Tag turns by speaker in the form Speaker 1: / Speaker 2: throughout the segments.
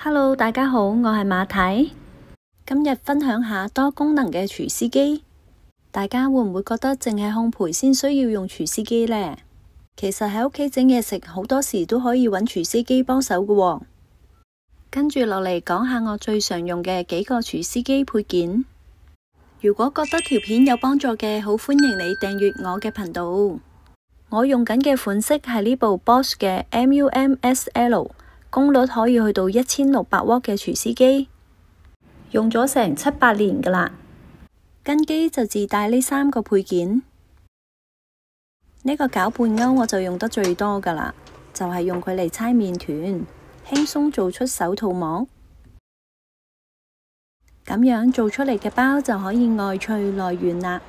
Speaker 1: Hello， 大家好，我係馬太。今日分享下多功能嘅廚師機。大家會唔會覺得淨係烘焙先需要用廚師機呢？其實喺屋企整嘢食，好多時都可以揾廚師機幫手㗎喎。跟住落嚟講下我最常用嘅幾個廚師機配件。如果覺得條片有幫助嘅，好歡迎你訂閱我嘅頻道。我用緊嘅款式係呢部 Bosch 嘅 MUM-SL。功率可以去到1600瓦嘅廚師機，用咗成7-8年㗎喇。跟機就自帶呢3個配件。呢個攪拌鈎我就用得最多㗎喇，就係用佢嚟搓麵團，輕鬆做出手套膜。咁樣做出嚟嘅包就可以外脆內軟啦。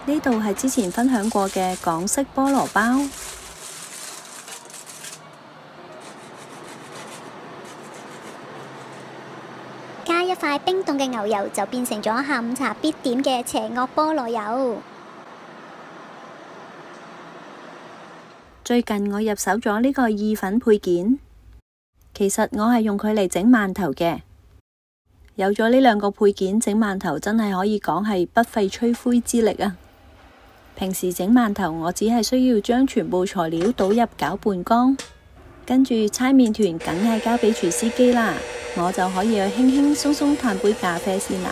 Speaker 1: 呢度係之前分享過嘅港式菠蘿包。
Speaker 2: 加一塊冰凍嘅牛油就變成咗下午茶必點嘅邪惡菠蘿油。
Speaker 1: 最近我入手咗呢個意粉配件，其實我係用佢嚟整饅頭嘅。有咗呢2個配件，整饅頭真係可以講係不費吹灰之力啊！平時整饅頭我只係需要將全部材料倒入攪拌缸，跟住搓麵團梗係交俾廚師機啦。我就可以去輕輕鬆鬆嘆杯咖啡先啦。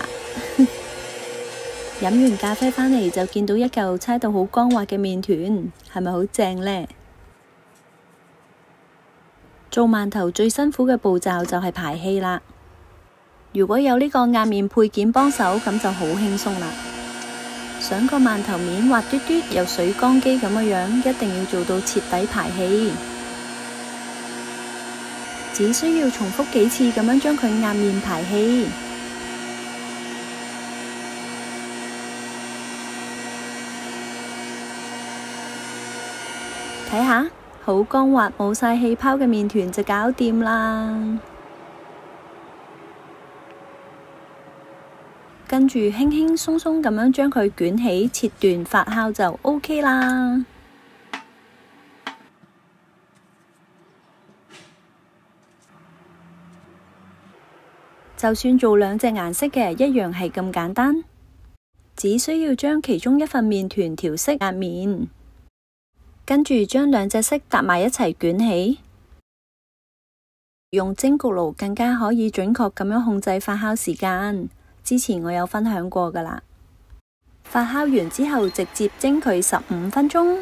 Speaker 1: 飲完咖啡返嚟就見到一嚿搓到好光滑嘅麵團，係咪好正呢？做饅頭最辛苦嘅步驟就係排氣啦。如果有呢個壓麵配件幫手，咁就好輕鬆啦。想個饅頭面滑嘟嘟，有水缸機咁嘅樣，一定要做到徹底排氣。只需要重複幾次咁樣將佢壓麵排氣。睇下，好光滑冇晒氣泡嘅麵團就搞掂啦。跟住輕輕鬆鬆咁樣將佢捲起，切斷發酵就 OK 啦。就算做2隻顏色嘅，一樣係咁簡單，只需要將其中一份麵團調色壓麵，跟住將2隻色搭埋一齊捲起。用蒸焗爐更加可以準確咁樣控制發酵時間，之前我有分享過㗎喇。發酵完之後直接蒸佢15分鐘。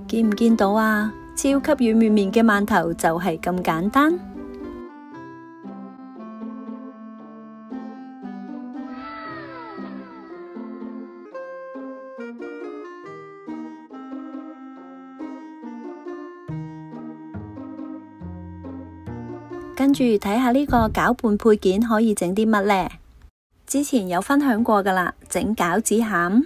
Speaker 1: 見唔見到啊？超級軟綿綿嘅饅頭就係咁簡單。跟住睇下呢個攪拌配件可以整啲乜呢？之前有分享過㗎喇，整餃子餡。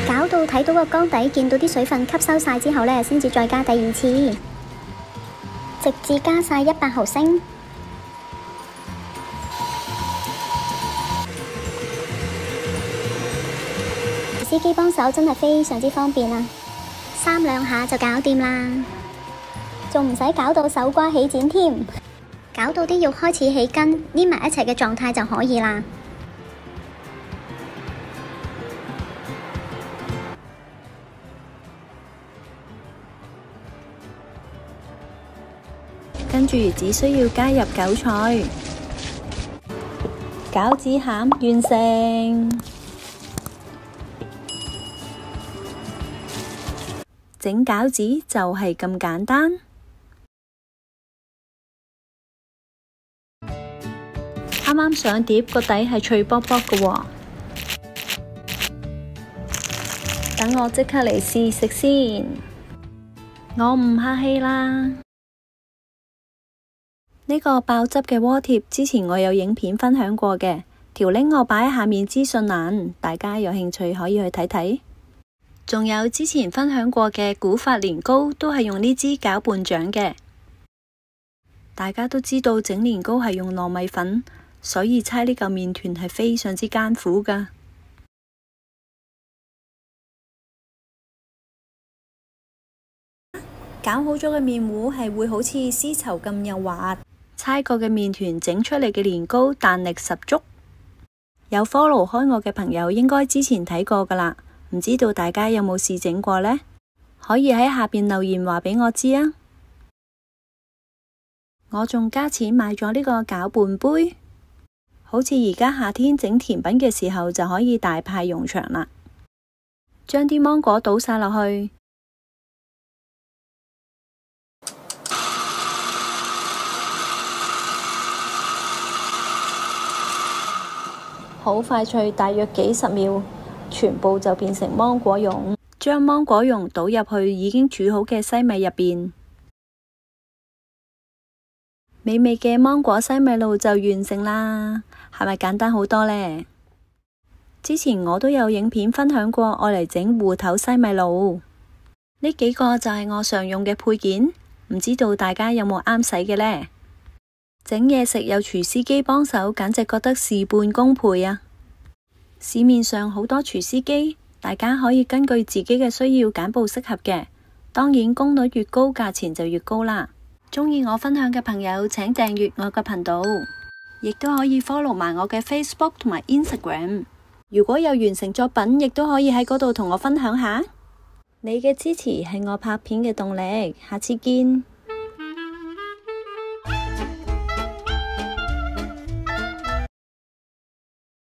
Speaker 2: 攪到睇到個缸底，見到啲水分吸收晒之後呢，先至再加第2次，直至加晒100毫升。廚師機幫手真係非常之方便啊，3兩下就搞掂啦，仲唔使搞到手瓜起剪添，搞到啲肉開始起筋，黏埋一齊嘅狀態就可以啦。
Speaker 1: 跟住只需要加入韭菜，餃子餡完成。整餃子就係咁簡單。啱啱上碟個底係脆卜卜嘅喎，等我即刻嚟試食先。我唔客氣啦。呢個爆汁嘅鍋貼，之前我有影片分享過嘅，條 link 我擺喺下面資訊欄，大家有興趣可以去睇睇。仲有之前分享過嘅古法年糕，都係用呢支攪拌掌嘅。大家都知道整年糕係用糯米粉，所以搓呢嚿麵團係非常之艱苦㗎。攪好咗嘅麵糊係會好似絲綢咁幼滑，猜過嘅麵團整出嚟嘅年糕彈力十足。有 follow 開我嘅朋友應該之前睇過噶啦，唔知道大家有冇試整過呢？可以喺下邊留言話俾我知啊！我仲加錢買咗呢個攪拌杯，好似而家夏天整甜品嘅時候就可以大派用場啦。將啲芒果倒晒落去，好快脆，大約幾十秒，全部就變成芒果蓉。將芒果蓉倒入去已經煮好嘅西米入邊，美味嘅芒果西米露就完成啦。係咪簡單好多呢？之前我都有影片分享過，愛嚟整芋頭西米露。呢幾個就係我常用嘅配件，唔知道大家有冇啱使嘅呢？整嘢食有廚師機幫手，簡直覺得事半功倍啊！市面上好多廚師機，大家可以根據自己嘅需要揀部適合嘅。當然功率越高，價錢就越高啦。鍾意我分享嘅朋友請訂閱我嘅頻道，亦都可以 follow 埋我嘅 Facebook 同埋 Instagram。如果有完成作品，亦都可以喺嗰度同我分享下。你嘅支持係我拍片嘅動力，下次見。